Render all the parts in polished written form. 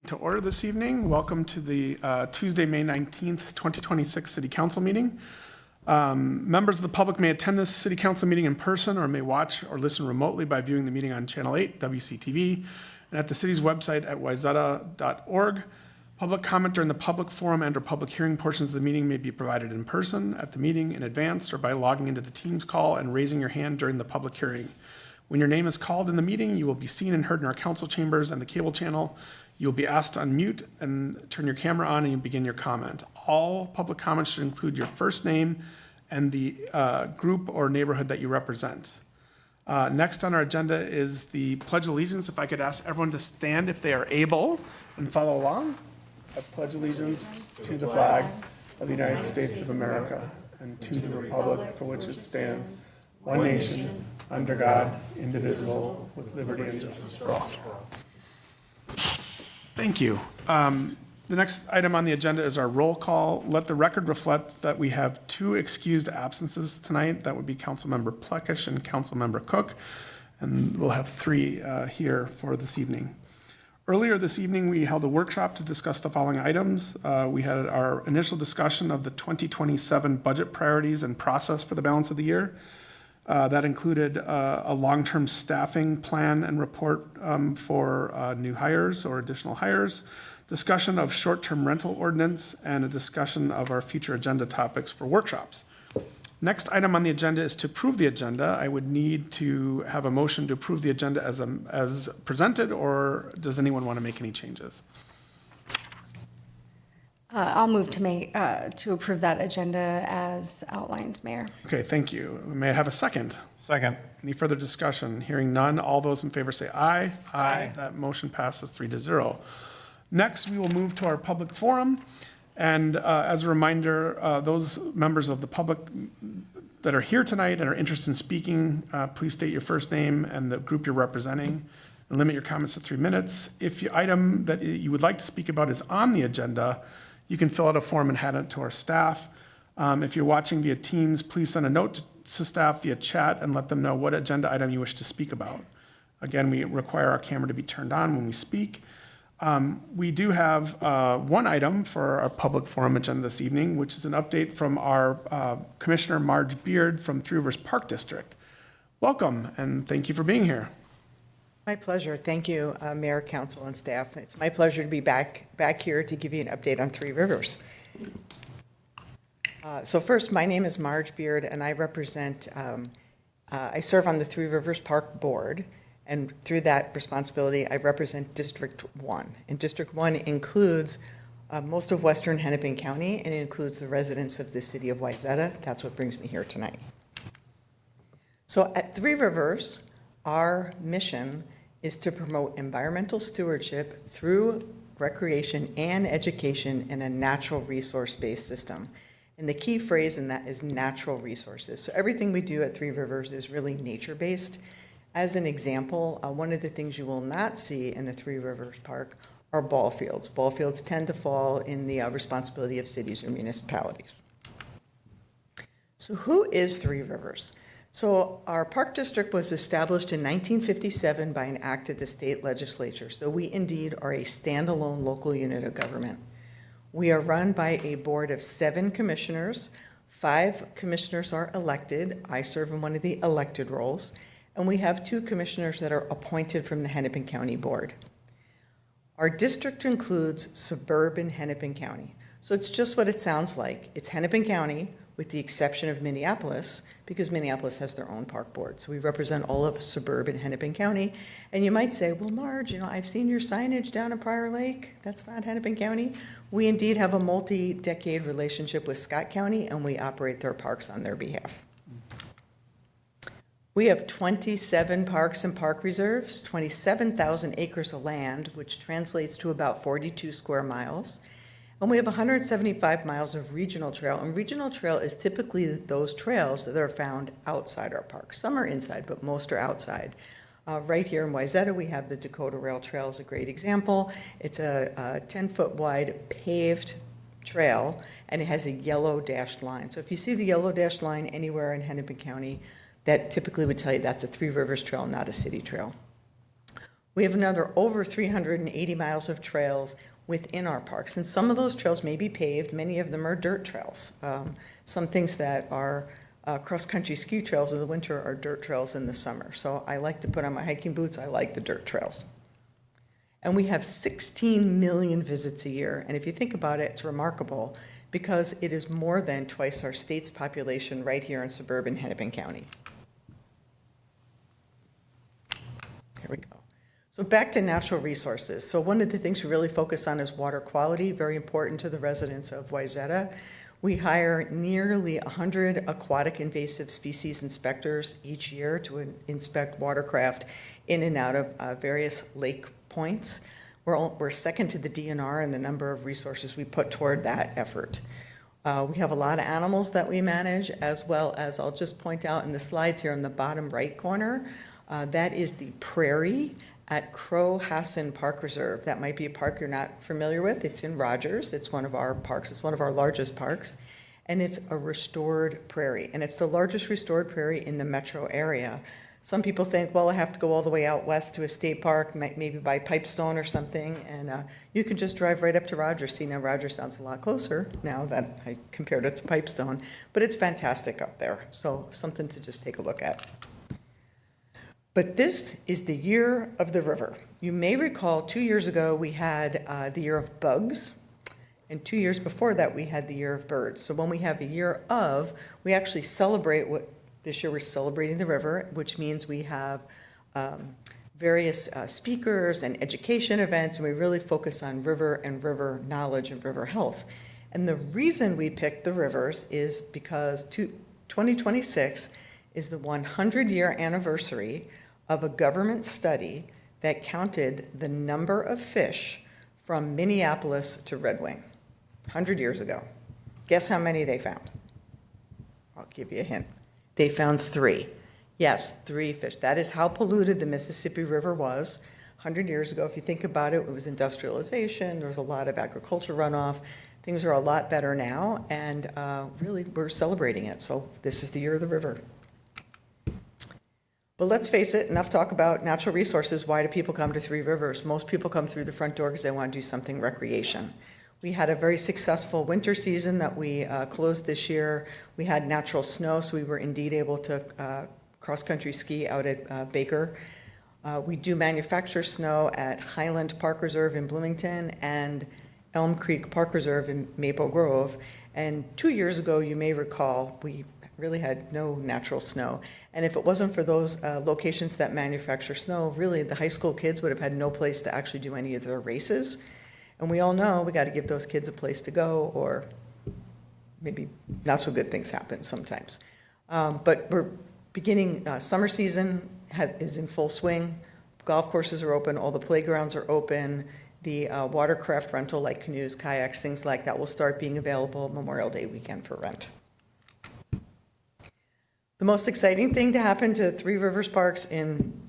to order this evening. Welcome to the Tuesday, May 19th, 2026 City Council meeting. Members of the public may attend this City Council meeting in person or may watch or listen remotely by viewing the meeting on Channel 8, WCTV, and at the city's website at Wayzata.org. Public comment during the public forum and or public hearing portions of the meeting may be provided in person at the meeting in advance or by logging into the Teams call and raising your hand during the public hearing. When your name is called in the meeting, you will be seen and heard in our council chambers and the cable channel. You'll be asked to unmute and turn your camera on and you begin your comment. All public comments should include your first name and the group or neighborhood that you represent. Next on our agenda is the Pledge of Allegiance. If I could ask everyone to stand if they are able and follow along. I pledge allegiance to the flag of the United States of America and to the republic for which it stands, one nation, under God, indivisible, with liberty and justice for all. Thank you. The next item on the agenda is our roll call. Let the record reflect that we have 2 excused absences tonight. That would be Councilmember Plekish and Councilmember Cook, and we'll have 3 here for this evening. Earlier this evening, we held a workshop to discuss the following items. We had our initial discussion of the 2027 budget priorities and process for the balance of the year. That included a long-term staffing plan and report for new hires or additional hires, discussion of short-term rental ordinance, and a discussion of our future agenda topics for workshops. Next item on the agenda is to approve the agenda. I would need to have a motion to approve the agenda as presented, or does anyone want to make any changes? I'll move to approve that agenda as outlined, Mayor. Okay, thank you. May I have a second? Second. Any further discussion? Hearing none, all those in favor say aye. Aye. That motion passes 3-0. Next, we will move to our public forum. And as a reminder, those members of the public that are here tonight and are interested in speaking, please state your first name and the group you're representing and limit your comments to 3 minutes. If the item that you would like to speak about is on the agenda, you can fill out a form and hand it to our staff. If you're watching via Teams, please send a note to staff via chat and let them know what agenda item you wish to speak about. Again, we require our camera to be turned on when we speak. We do have 1 item for our public forum agenda this evening, which is an update from our Commissioner Marge Beard from Three Rivers Park District. Welcome, and thank you for being here. My pleasure. Thank you, Mayor, Council, and staff. It's my pleasure to be back here to give you an update on Three Rivers. So first, my name is Marge Beard, and I represent, I serve on the Three Rivers Park Board, and through that responsibility, I represent District 1. And District 1 includes most of Western Hennepin County, and it includes the residents of the city of Wayzata. That's what brings me here tonight. So at Three Rivers, our mission is to promote environmental stewardship through recreation and education in a natural resource-based system. And the key phrase in that is natural resources. So everything we do at Three Rivers is really nature-based. As an example, one of the things you will not see in a Three Rivers Park are ball fields. Ball fields tend to fall in the responsibility of cities or municipalities. So who is Three Rivers? So our park district was established in 1957 by an act of the state legislature. So we indeed are a standalone local unit of government. We are run by a board of 7 commissioners. 5 commissioners are elected. I serve in one of the elected roles. And we have 2 commissioners that are appointed from the Hennepin County Board. Our district includes suburban Hennepin County. So it's just what it sounds like. It's Hennepin County, with the exception of Minneapolis, because Minneapolis has their own park board. So we represent all of suburban Hennepin County. And you might say, well, Marge, I've seen your signage down in Prior Lake. That's not Hennepin County. We indeed have a multi-decade relationship with Scott County, and we operate their parks on their behalf. We have 27 parks and park reserves, 27,000 acres of land, which translates to about 42 square miles. And we have 175 miles of regional trail. And regional trail is typically those trails that are found outside our park. Some are inside, but most are outside. Right here in Wayzata, we have the Dakota Rail Trail is a great example. It's a 10-foot wide paved trail, and it has a yellow dashed line. So if you see the yellow dashed line anywhere in Hennepin County, that typically would tell you that's a Three Rivers trail, not a city trail. We have another over 380 miles of trails within our parks, and some of those trails may be paved, many of them are dirt trails. Some things that are cross-country ski trails in the winter are dirt trails in the summer. So I like to put on my hiking boots, I like the dirt trails. And we have 16 million visits a year, and if you think about it, it's remarkable because it is more than twice our state's population right here in suburban Hennepin County. Here we go. So back to natural resources. So one of the things we really focus on is water quality, very important to the residents of Wayzata. We hire nearly 100 aquatic invasive species inspectors each year to inspect watercraft in and out of various lake points. We're second to the DNR in the number of resources we put toward that effort. We have a lot of animals that we manage, as well as, I'll just point out in the slides here in the bottom right corner, that is the prairie at Crow-Hassan Park Reserve. That might be a park you're not familiar with. It's in Rogers. It's one of our parks. It's one of our largest parks. And it's a restored prairie. And it's the largest restored prairie in the metro area. Some people think, well, I have to go all the way out west to a state park, maybe by Pipestone or something. And you can just drive right up to Rogers. See, now Rogers sounds a lot closer now that I compared it to Pipestone. But it's fantastic up there. So something to just take a look at. But this is the year of the river. You may recall 2 years ago we had the year of bugs, and 2 years before that we had the year of birds. So when we have a year of, we actually celebrate what, this year we're celebrating the river, which means we have various speakers and education events, and we really focus on river and river knowledge and river health. And the reason we picked the rivers is because 2026 is the 100-year anniversary of a government study that counted the number of fish from Minneapolis to Red Wing 100 years ago. Guess how many they found? I'll give you a hint. They found 3. Yes, 3 fish. That is how polluted the Mississippi River was 100 years ago. If you think about it, it was industrialization. There was a lot of agriculture runoff. Things are a lot better now, and really we're celebrating it. So this is the year of the river. But let's face it, enough talk about natural resources. Why do people come to Three Rivers? Most people come through the front door because they want to do something recreation. We had a very successful winter season that we closed this year. We had natural snow, so we were indeed able to cross-country ski out at Baker. We do manufacture snow at Highland Park Reserve in Bloomington and Elm Creek Park Reserve in Maple Grove. And 2 years ago, you may recall, we really had no natural snow. And if it wasn't for those locations that manufacture snow, really the high school kids would have had no place to actually do any of their races. And we all know we got to give those kids a place to go, or maybe not so good things happen sometimes. But we're beginning, summer season is in full swing. Golf courses are open, all the playgrounds are open. The watercraft rental like canoes, kayaks, things like that will start being available Memorial Day weekend for rent. The most exciting thing to happen to Three Rivers Parks in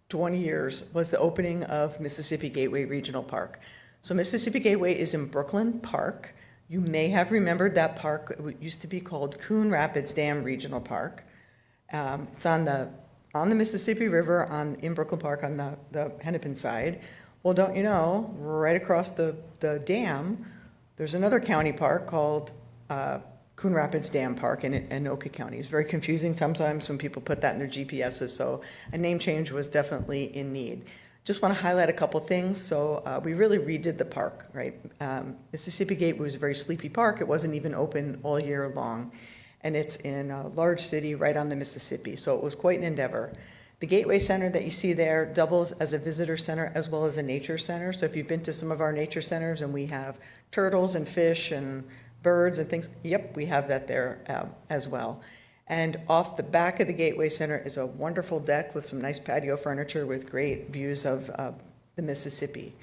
20 years was the opening of Mississippi Gateway Regional Park. So Mississippi Gateway is in Brooklyn Park. You may have remembered that park. It used to be called Coon Rapids Dam Regional Park. It's on the Mississippi River in Brooklyn Park on the Hennepin side. Well, don't you know, right across the dam, there's another county park called Coon Rapids Dam Park in Anoka County. It's very confusing sometimes when people put that in their GPSs, so a name change was definitely in need. Just want to highlight a couple things. So we really redid the park, right? Mississippi Gateway was a very sleepy park. It wasn't even open all year long, and it's in a large city right on the Mississippi, so it was quite an endeavor. The Gateway Center that you see there doubles as a visitor center as well as a nature center. So if you've been to some of our nature centers and we have turtles and fish and birds and things, yep, we have that there as well. And off the back of the Gateway Center is a wonderful deck with some nice patio furniture with great views of the Mississippi.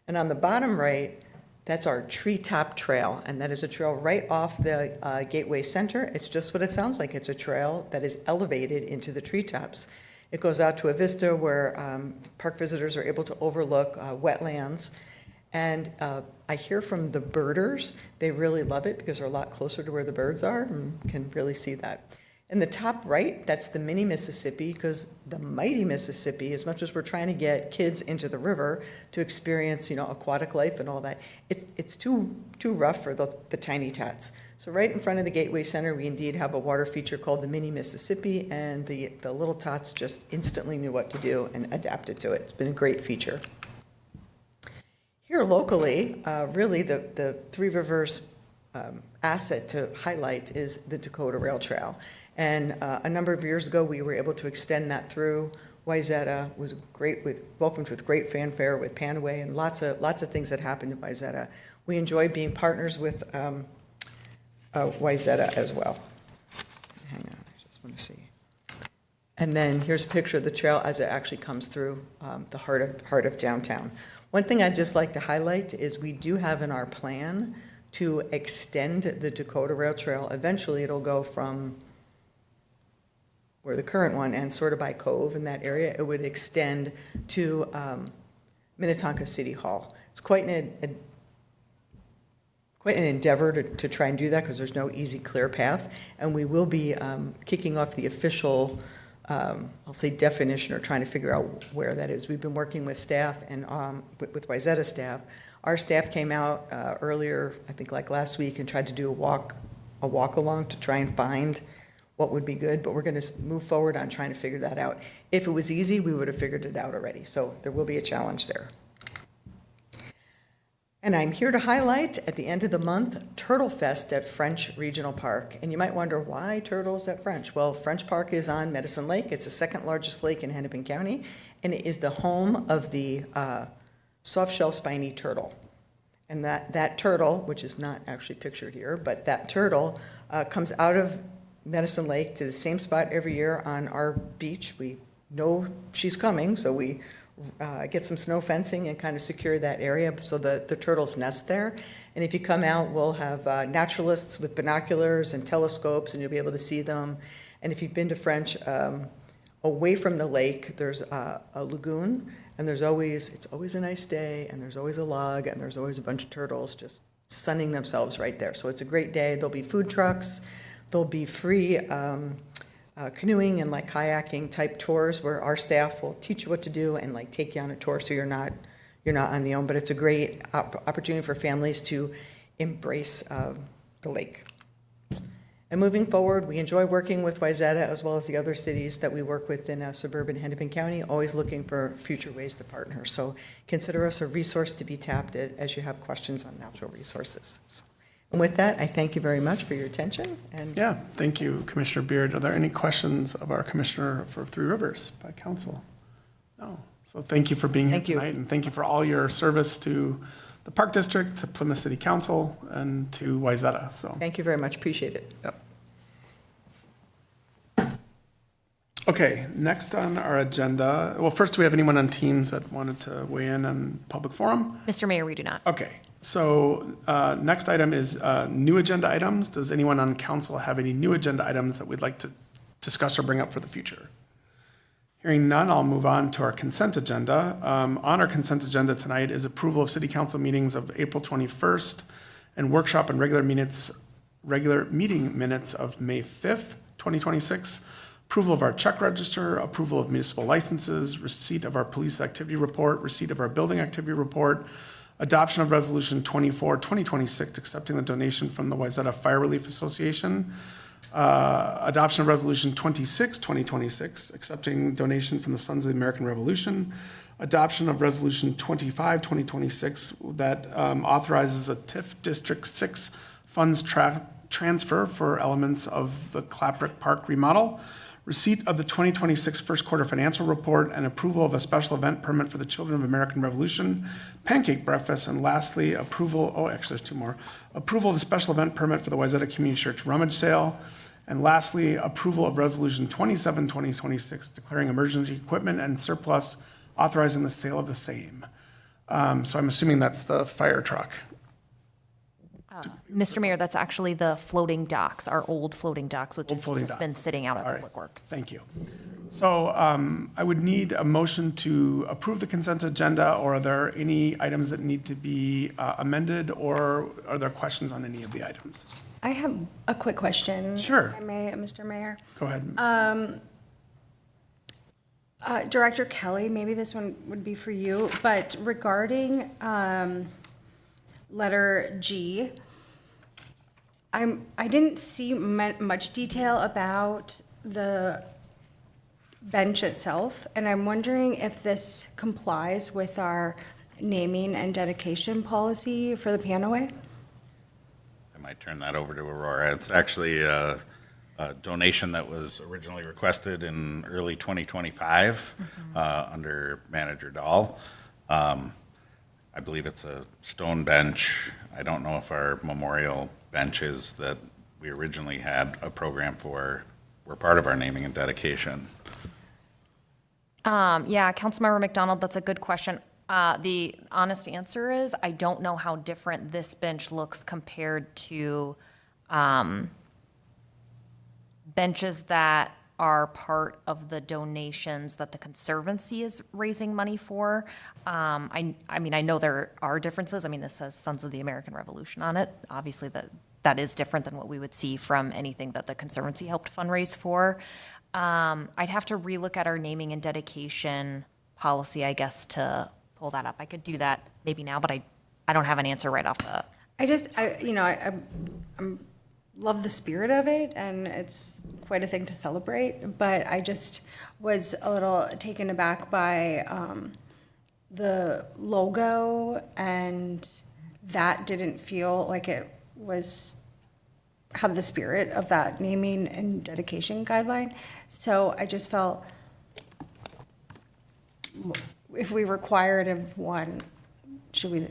And on the bottom right, that's our treetop trail, and that is a trail right off the Gateway Center. It's just what it sounds like. It's a trail that is elevated into the treetops. It goes out to a vista where park visitors are able to overlook wetlands. And I hear from the birders, they really love it because they're a lot closer to where the birds are and can really see that. In the top right, that's the mini Mississippi, because the mighty Mississippi, as much as we're trying to get kids into the river to experience, aquatic life and all that, it's too rough for the tiny tots. So right in front of the Gateway Center, we indeed have a water feature called the mini Mississippi, and the little tots just instantly knew what to do and adapted to it. It's been a great feature. Here locally, really the Three Rivers asset to highlight is the Dakota Rail Trail. And a number of years ago, we were able to extend that through. Wayzata was welcomed with great fanfare with Panaway and lots of things that happened in Wayzata. We enjoy being partners with Wayzata as well. Hang on, I just want to see. And then here's a picture of the trail as it actually comes through the heart of downtown. One thing I'd just like to highlight is we do have in our plan to extend the Dakota Rail Trail. Eventually, it'll go from where the current one ends, sort of by Cove in that area. It would extend to Minnetonka City Hall. It's quite an endeavor to try and do that because there's no easy, clear path. And we will be kicking off the official, I'll say, definition or trying to figure out where that is. We've been working with staff and with Wayzata staff. Our staff came out earlier, I think like last week, and tried to do a walk along to try and find what would be good, but we're going to move forward on trying to figure that out. If it was easy, we would have figured it out already. So there will be a challenge there. And I'm here to highlight at the end of the month, Turtle Fest at French Regional Park. And you might wonder, why turtles at French? Well, French Park is on Medicine Lake. It's the second largest lake in Hennepin County, and it is the home of the soft-shell spiny turtle. And that turtle, which is not actually pictured here, but that turtle comes out of Medicine Lake to the same spot every year on our beach. We know she's coming, so we get some snow fencing and kind of secure that area so the turtles nest there. And if you come out, we'll have naturalists with binoculars and telescopes, and you'll be able to see them. And if you've been to French, away from the lake, there's a lagoon, and it's always a nice day, and there's always a log, and there's always a bunch of turtles just sunning themselves right there. So it's a great day. There'll be food trucks. There'll be free canoeing and like kayaking type tours where our staff will teach you what to do and like take you on a tour so you're not on the own. But it's a great opportunity for families to embrace the lake. And moving forward, we enjoy working with Wayzata as well as the other cities that we work with in suburban Hennepin County, always looking for future ways to partner. So consider us a resource to be tapped as you have questions on natural resources. So. And with that, I thank you very much for your attention. And Yeah, thank you, Commissioner Beard. Are there any questions of our Commissioner for Three Rivers by council? No. So thank you for being here tonight, and thank you for all your service to the Park District, to Plymouth City Council, and to Wayzata. So thank you very much. Appreciate it. Yep. Okay, next on our agenda, well, first, do we have anyone on Teams that wanted to weigh in on public forum? Mr. Mayor, we do not. Okay, so next item is new agenda items. Does anyone on council have any new agenda items that we'd like to discuss or bring up for the future? Hearing none, I'll move on to our consent agenda. On our consent agenda tonight is approval of city council meetings of April 21st and workshop and regular meeting minutes of May 5th, 2026. Approval of our check register, approval of municipal licenses, receipt of our police activity report, receipt of our building activity report, adoption of resolution 24-2026, accepting the donation from the Wayzata Fire Relief Association, adoption of resolution 26-2026, accepting donation from the Sons of the American Revolution, adoption of resolution 25-2026 that authorizes a TIF District 6 funds transfer for elements of the Claperick Park remodel, receipt of the 2026 first quarter financial report, and approval of a special event permit for the Children of American Revolution Pancake Breakfast, and lastly, approval of the special event permit for the Wayzata Community Church Rummage Sale, and lastly, approval of resolution 27-2026 declaring emergency equipment and surplus, authorizing the sale of the same. So I'm assuming that's the fire truck. Mr. Mayor, that's actually the floating docks, our old floating docks, which has been sitting out at Sorry. Public Works. Thank you. So I would need a motion to approve the consent agenda, or are there any items that need to be amended, or are there questions on any of the items? I have a quick question. Sure. If I may, Mr. Mayor. Go ahead. Director Kelly, maybe this one would be for you, but regarding letter G, I didn't see much detail about the bench itself, and I'm wondering if this complies with our naming and dedication policy for the Panaway? I might turn that over to Aurora. It's actually a donation that was originally requested in early 2025 under Manager Dahl. I believe it's a stone bench. I don't know if our memorial benches that we originally had a program for were part of our naming and dedication. Yeah, Councilmember McDonald, that's a good question. The honest answer is I don't know how different this bench looks compared to benches that are part of the donations that the Conservancy is raising money for. I mean, I know there are differences. I mean, this says Sons of the American Revolution on it. Obviously, that is different than what we would see from anything that the Conservancy helped fundraise for. I'd have to relook at our naming and dedication policy, I guess, to pull that up. I could do that maybe now, but I don't have an answer right off the. I love the spirit of it, and it's quite a thing to celebrate, but I just was a little taken aback by the logo, and that didn't feel like it had the spirit of that naming and dedication guideline. So I just felt if we require it of one, should we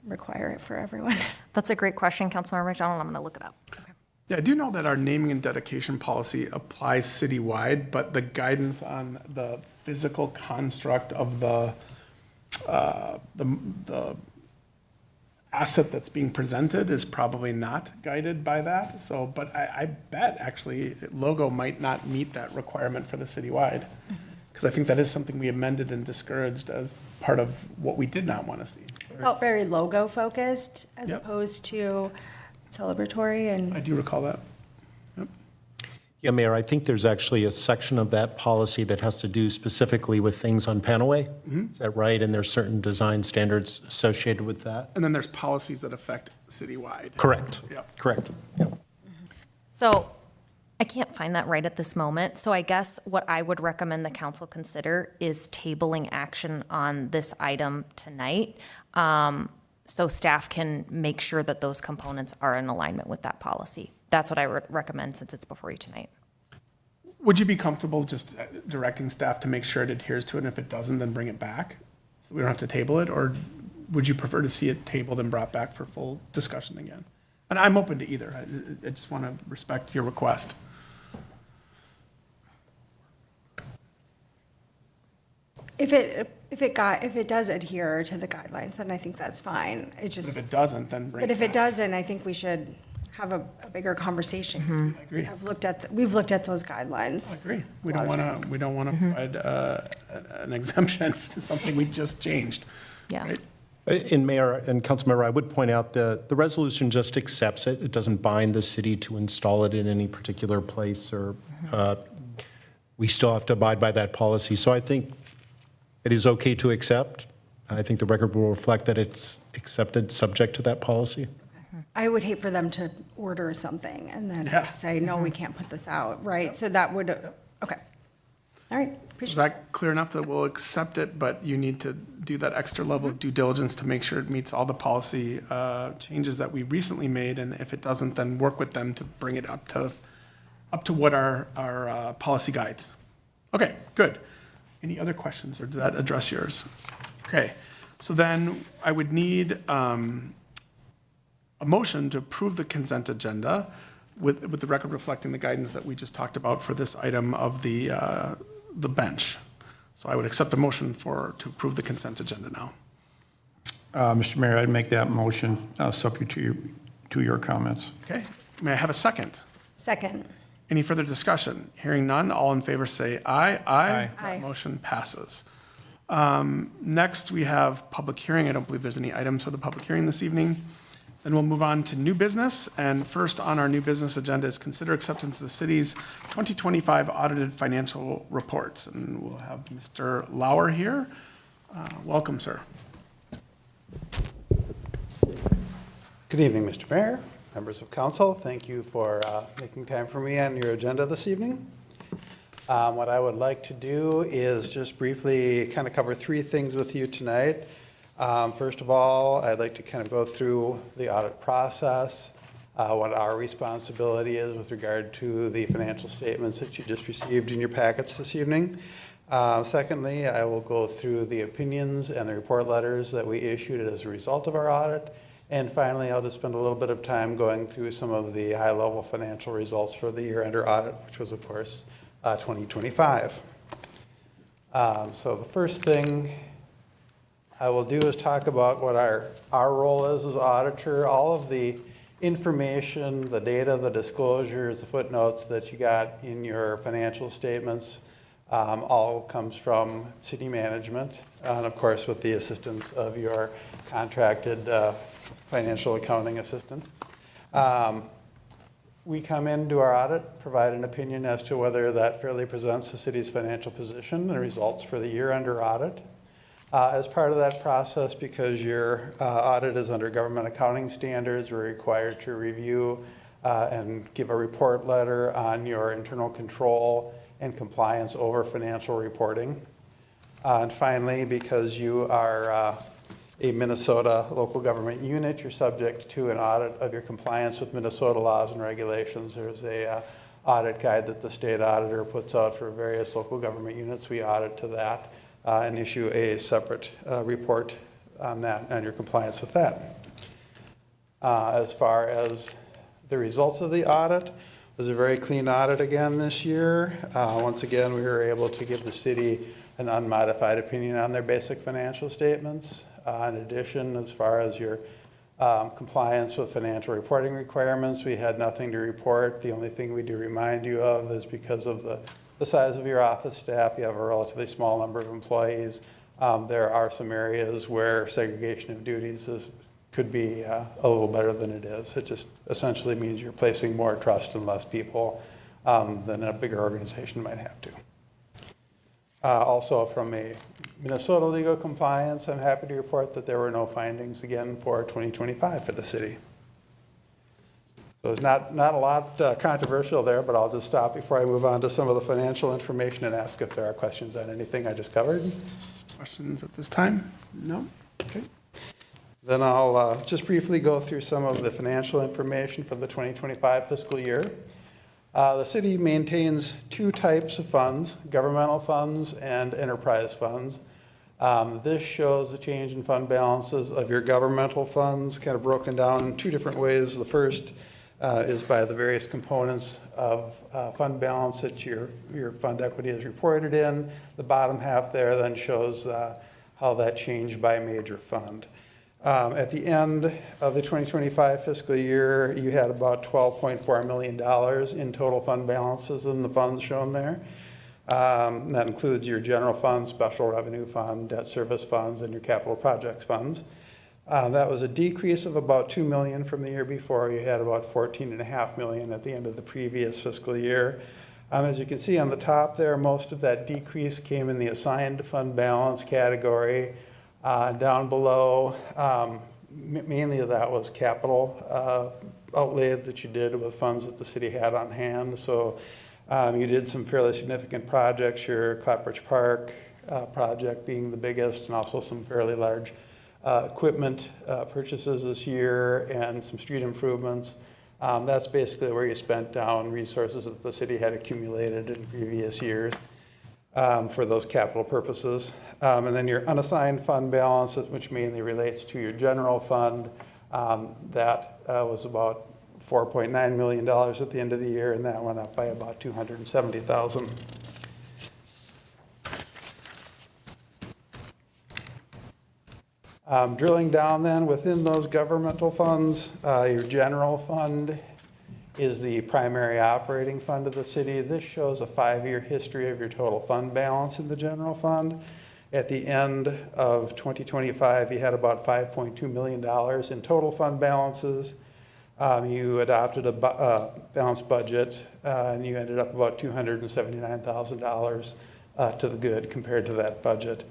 require it for everyone? That's a great question, Councilmember McDonald. I'm going to look it up. Okay. Yeah, I do know that our naming and dedication policy applies citywide, but the guidance on the physical construct of the asset that's being presented is probably not guided by that. So, but I bet actually logo might not meet that requirement for the citywide, because I think that is something we amended and discouraged as part of what we did not want to see. Felt very logo focused as Yep. opposed to celebratory, I and do recall that. Yep. Yeah, Mayor, I think there's actually a section of that policy that has to do specifically with things on Panaway. Is that right? And there's certain design standards associated with that? And then there's policies that affect citywide. Correct. Yep. Correct. Yep. So I can't find that right at this moment. So I guess what I would recommend the council consider is tabling action on this item tonight. So staff can make sure that those components are in alignment with that policy. That's what I would recommend since it's before you tonight. Would you be comfortable just directing staff to make sure it adheres to it, and if it doesn't, then bring it back? So we don't have to table it, or would you prefer to see it tabled and brought back for full discussion again? And I'm open to either. I just want to respect your request. if it does adhere to the guidelines, then I think that's fine. It But just, if it doesn't, then bring it but if it back. doesn't, I think we should have a bigger conversation. 'Cause I agree. we've looked at those guidelines. I agree. We a lot don't of want times. to, we don't want to provide an exemption to something we just changed. Yeah. Right? And Mayor and Councilmember, I would point out that the resolution just accepts it. It doesn't bind the city to install it in any particular place, or we still have to abide by that policy. So I think it is okay to accept. I think the record will reflect that it's accepted subject to that policy. I would hate for them to order something and then Yeah. say, no, we can't put this out, right? So that would, okay. All right, Is appreciate that clear enough that we'll accept it, but you need to do that extra level of due diligence to make sure it meets all the policy changes that we recently made? And if it doesn't, then work with them to bring it up to what our policy guides. Okay, good. Any other questions, or did that address yours? Okay, so then I would need a motion to approve the consent agenda with the record reflecting the guidance that we just talked about for this item of the bench. So I would accept a motion to approve the consent agenda now. Mr. Mayor, I'd make that motion subject to your comments. Okay, may I have a second? Second. Any further discussion? Hearing none, all in favor say aye. Aye. Aye. That motion passes. Next, we have public hearing. I don't believe there's any items for the public hearing this evening. Then we'll move on to new business. And first on our new business agenda is consider acceptance of the city's 2025 audited financial reports. And we'll have Mr. Lauer here. Welcome, sir. Good evening, Mr. Mayor, members of council. Thank you for making time for me on your agenda this evening. What I would like to do is just briefly kind of cover three things with you tonight. First of all, I'd like to kind of go through the audit process, what our responsibility is with regard to the financial statements that you just received in your packets this evening. Secondly, I will go through the opinions and the report letters that we issued as a result of our audit. And finally, I'll just spend a little bit of time going through some of the high-level financial results for the year under audit, which was, of course, 2025. So the first thing I will do is talk about what our role is as auditor. All of the information, the data, the disclosures, the footnotes that you got in your financial statements all comes from city management, and of course with the assistance of your contracted financial accounting assistant. We come in, do our audit, provide an opinion as to whether that fairly presents the city's financial position and results for the year under audit. As part of that process, because your audit is under government accounting standards, we're required to review and give a report letter on your internal control and compliance over financial reporting. And finally, because you are a Minnesota local government unit, you're subject to an audit of your compliance with Minnesota laws and regulations. There's a audit guide that the state auditor puts out for various local government units. We audit to that and issue a separate report on that and your compliance with that. As far as the results of the audit, it was a very clean audit again this year. Once again, we were able to give the city an unmodified opinion on their basic financial statements. In addition, as far as your compliance with financial reporting requirements, we had nothing to report. The only thing we do remind you of is because of the size of your office staff, you have a relatively small number of employees. There are some areas where segregation of duties could be a little better than it is. It just essentially means you're placing more trust in less people than a bigger organization might have to. Also, from a Minnesota legal compliance, I'm happy to report that there were no findings again for 2025 for the city. So it's not a lot controversial there, but I'll just stop before I move on to some of the financial information and ask if there are questions on anything I just covered. Questions at this time? No? Okay. Then I'll just briefly go through some of the financial information for the 2025 fiscal year. The city maintains two types of funds, governmental funds and enterprise funds. This shows the change in fund balances of your governmental funds, kind of broken down in two different ways. The first is by the various components of fund balance that your fund equity is reported in. The bottom half there then shows how that changed by major fund. At the end of the 2025 fiscal year, you had about $12.4 million in total fund balances in the funds shown there. That includes your general fund, special revenue fund, debt service funds, and your capital projects funds. That was a decrease of about $2 million from the year before. You had about $14.5 million at the end of the previous fiscal year. As you can see on the top there, most of that decrease came in the assigned fund balance category. Down below, mainly that was capital outlay that you did with funds that the city had on hand. So you did some fairly significant projects, your Clapbridge Park project being the biggest, and also some fairly large equipment purchases this year and some street improvements. That's basically where you spent down resources that the city had accumulated in previous years for those capital purposes. And then your unassigned fund balance, which mainly relates to your general fund, that was about $4.9 million at the end of the year, and that went up by about $270,000. Drilling down then within those governmental funds, your general fund is the primary operating fund of the city. This shows a 5-year history of your total fund balance in the general fund. At the end of 2025, you had about $5.2 million in total fund balances. You adopted a balanced budget, and you ended up about $279,000 to the good compared to that budget.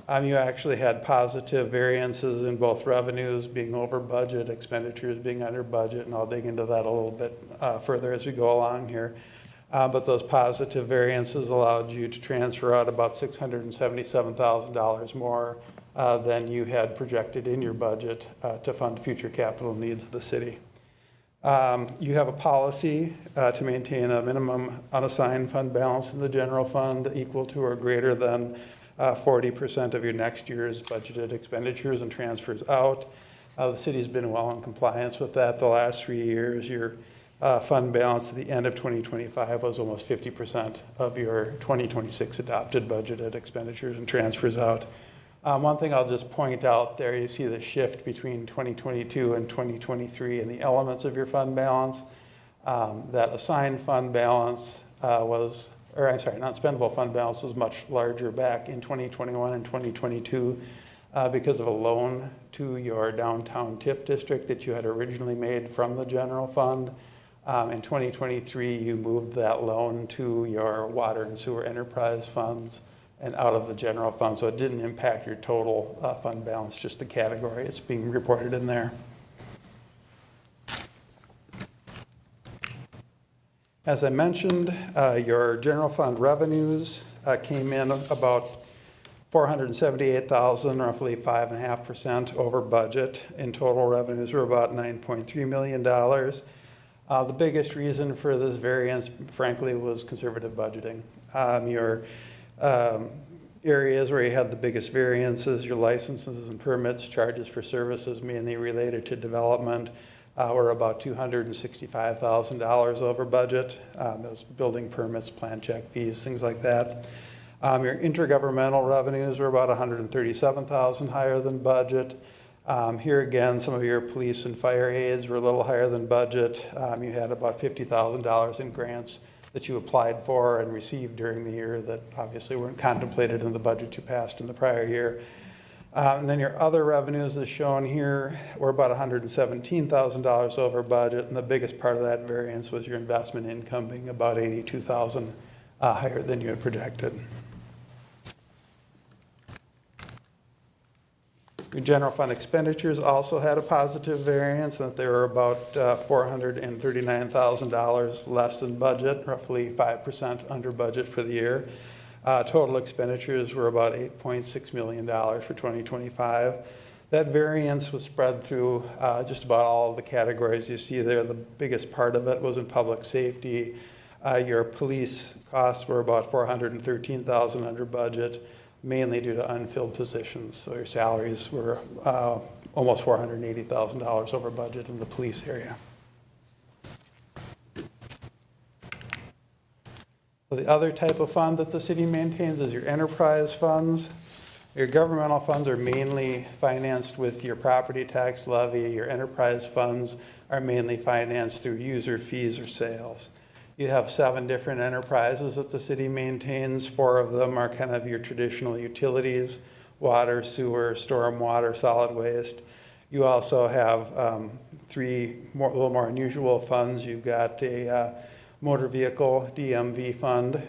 You actually had positive variances in both revenues being over budget, expenditures being under budget, and I'll dig into that a little bit further as we go along here. But those positive variances allowed you to transfer out about $677,000 more than you had projected in your budget to fund future capital needs of the city. You have a policy to maintain a minimum unassigned fund balance in the general fund equal to or greater than 40% of your next year's budgeted expenditures and transfers out. The city's been well in compliance with that the last 3 years. Your fund balance at the end of 2025 was almost 50% of your 2026 adopted budgeted expenditures and transfers out. One thing I'll just point out there, you see the shift between 2022 and 2023 in the elements of your fund balance. That assigned fund balance not spendable fund balance was much larger back in 2021 and 2022 because of a loan to your downtown TIF district that you had originally made from the general fund. In 2023, you moved that loan to your water and sewer enterprise funds and out of the general fund, so it didn't impact your total fund balance, just the category it's being reported in there. As I mentioned, your general fund revenues came in about $478,000, roughly 5.5% over budget. In total, revenues were about $9.3 million. The biggest reason for this variance, frankly, was conservative budgeting. Your areas where you had the biggest variances, your licenses and permits, charges for services mainly related to development, were about $265,000 over budget. Those building permits, plan check fees, things like that. Your intergovernmental revenues were about $137,000 higher than budget. Here again, some of your police and fire aids were a little higher than budget. You had about $50,000 in grants that you applied for and received during the year that obviously weren't contemplated in the budget you passed in the prior year. And then your other revenues, as shown here, were about $117,000 over budget, and the biggest part of that variance was your investment income being about $82,000 higher than you had projected. Your general fund expenditures also had a positive variance, and that they were about $439,000 less than budget, roughly 5% under budget for the year. Total expenditures were about $8.6 million for 2025. That variance was spread through just about all of the categories you see there. The biggest part of it was in public safety. Your police costs were about $413,000 under budget, mainly due to unfilled positions. So your salaries were almost $480,000 over budget in the police area. So the other type of fund that the city maintains is your enterprise funds. Your governmental funds are mainly financed with your property tax levy. Your enterprise funds are mainly financed through user fees or sales. You have 7 different enterprises that the city maintains. 4 of them are kind of your traditional utilities: water, sewer, stormwater, solid waste. You also have 3 a little more unusual funds. You've got a motor vehicle DMV fund.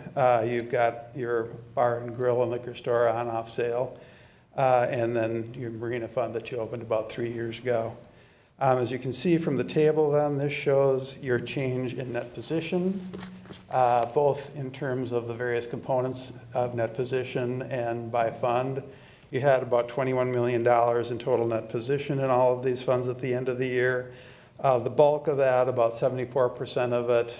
You've got your bar and grill and liquor store on-off sale. And then your marina fund that you opened about 3 years ago. As you can see from the table then, this shows your change in net position, both in terms of the various components of net position and by fund. You had about $21 million in total net position in all of these funds at the end of the year. The bulk of that, about 74% of it,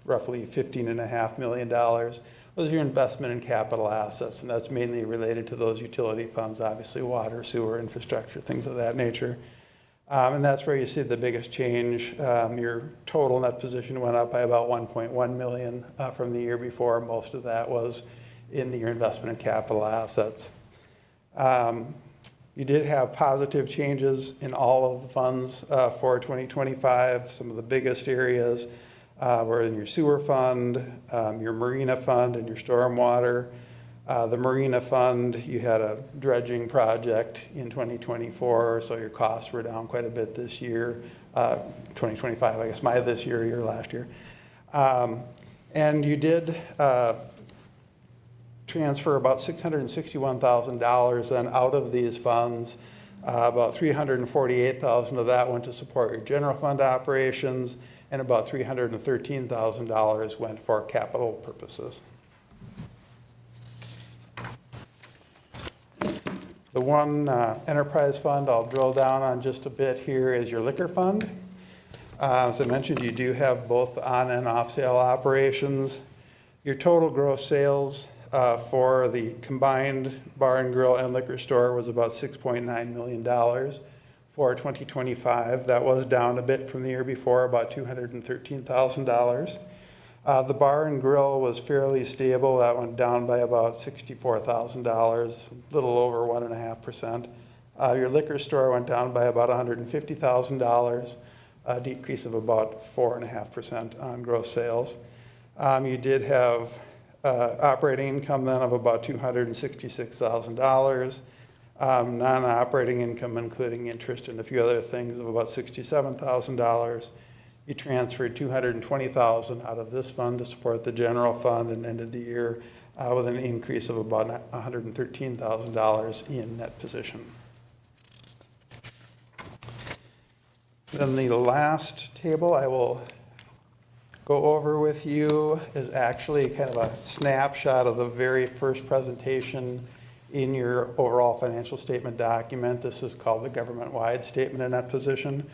roughly $15.5 million, was your investment in capital assets, and that's mainly related to those utility funds, obviously water, sewer, infrastructure, things of that nature. And that's where you see the biggest change. Your total net position went up by about $1.1 million from the year before. Most of that was in your investment in capital assets. You did have positive changes in all of the funds for 2025. Some of the biggest areas were in your sewer fund, your marina fund, and your stormwater. The Marina Fund, you had a dredging project in 2024, so your costs were down quite a bit this year. 2025, I guess, this year, your last year. And you did transfer about $661,000 then out of these funds. About $348,000 of that went to support your general fund operations, and about $313,000 went for capital purposes. The one enterprise fund I'll drill down on just a bit here is your liquor fund. As I mentioned, you do have both on and off sale operations. Your total gross sales for the combined bar and grill and liquor store was about $6.9 million for 2025. That was down a bit from the year before, about $213,000. The bar and grill was fairly stable. That went down by about $64,000, a little over 1.5%. Your liquor store went down by about $150,000, a decrease of about 4.5% on gross sales. You did have operating income then of about $266,000. Non-operating income, including interest and a few other things, of about $67,000. You transferred $220,000 out of this fund to support the general fund and ended the year with an increase of about $113,000 in net position. Then the last table I will go over with you is actually kind of a snapshot of the very first presentation in your overall financial statement document. This is called the government-wide statement of net position.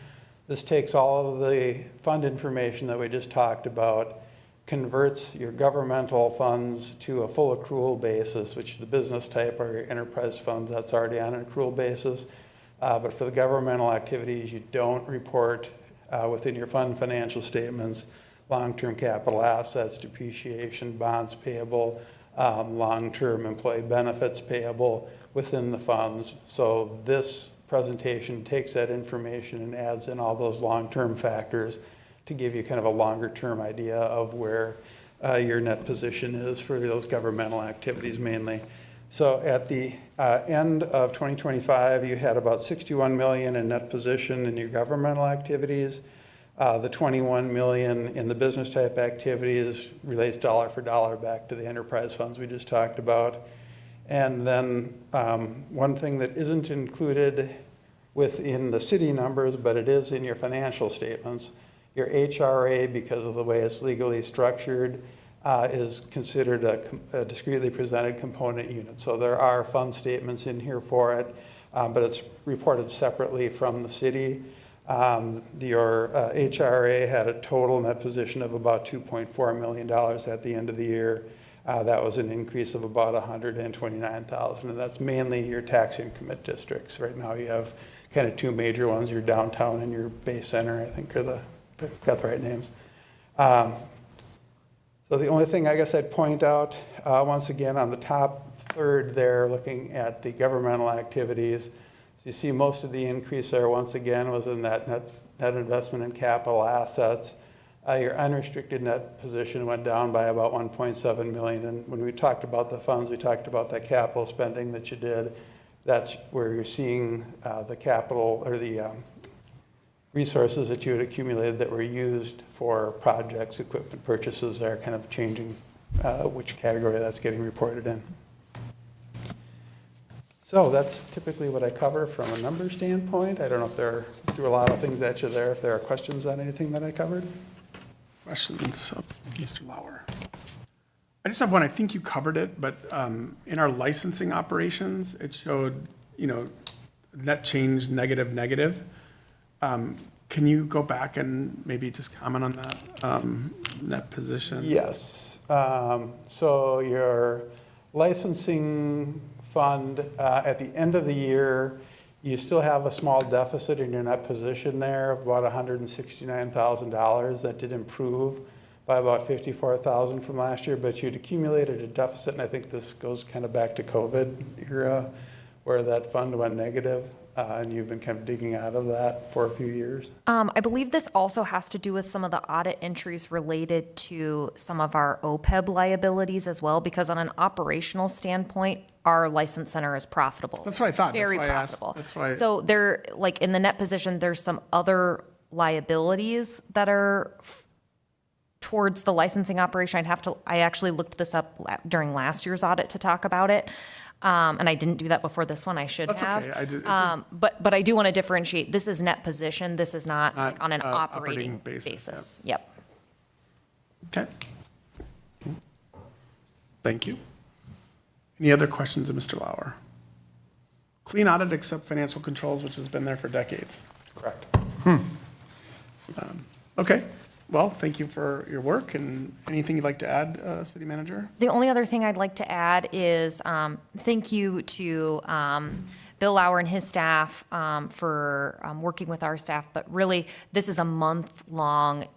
This takes all of the fund information that we just talked about, converts your governmental funds to a full accrual basis, which the business type or your enterprise funds, that's already on an accrual basis. But for the governmental activities, you don't report within your fund financial statements long-term capital assets, depreciation, bonds payable, long-term employee benefits payable within the funds. So this presentation takes that information and adds in all those long-term factors to give you kind of a longer-term idea of where your net position is for those governmental activities mainly. So at the end of 2025, you had about $61 million in net position in your governmental activities. The $21 million in the business type activities relates dollar for dollar back to the enterprise funds we just talked about. And then one thing that isn't included within the city numbers, but it is in your financial statements, your HRA, because of the way it's legally structured, is considered a discreetly presented component unit. So there are fund statements in here for it, but it's reported separately from the city. Your HRA had a total net position of about $2.4 million at the end of the year. That was an increase of about $129,000, and that's mainly your tax increment districts. Right now you have kind of two major ones, your downtown and your Bay Center, I think are got the right names. So the only thing I guess I'd point out, once again, on the top third there, looking at the governmental activities, so you see most of the increase there, once again, was in that net investment in capital assets. Your unrestricted net position went down by about $1.7 million. And when we talked about the funds, we talked about that capital spending that you did. That's where you're seeing the capital or the resources that you had accumulated that were used for projects, equipment purchases are kind of changing which category that's getting reported in. So that's typically what I cover from a number standpoint. I don't know if threw a lot of things at you there, if there are questions on anything that I covered. Questions of Mr. Lauer? I just have one. I think you covered it, but in our licensing operations, it showed, net change negative. Can you go back and maybe just comment on that net position? Yes. So your licensing fund, at the end of the year, you still have a small deficit in your net position there of about $169,000. That did improve by about $54,000 from last year, but you'd accumulated a deficit, and I think this goes kind of back to COVID era, where that fund went negative. and you've been kind of digging out of that for a few years? I believe this also has to do with some of the audit entries related to some of our OPEB liabilities as well, because on an operational standpoint, our license center is profitable. That's what I thought. That's Very why I asked. profitable. That's why- So there, like in the net position, there's some other liabilities that are towards the licensing operation. I actually looked this up during last year's audit to talk about it. And I didn't do that before this one. I should That's have. okay. But I do want to differentiate. This is net position. This is not Not, like on an operating operating basis, basis. Yep. Okay. Thank you. Any other questions of Mr. Lauer? Clean audit except financial controls, which has been there for decades. Correct. Okay. Well, thank you for your work, and anything you'd like to add, City Manager? The only other thing I'd like to add is thank you to Bill Lauer and his staff for working with our staff. But really, this is a month-long,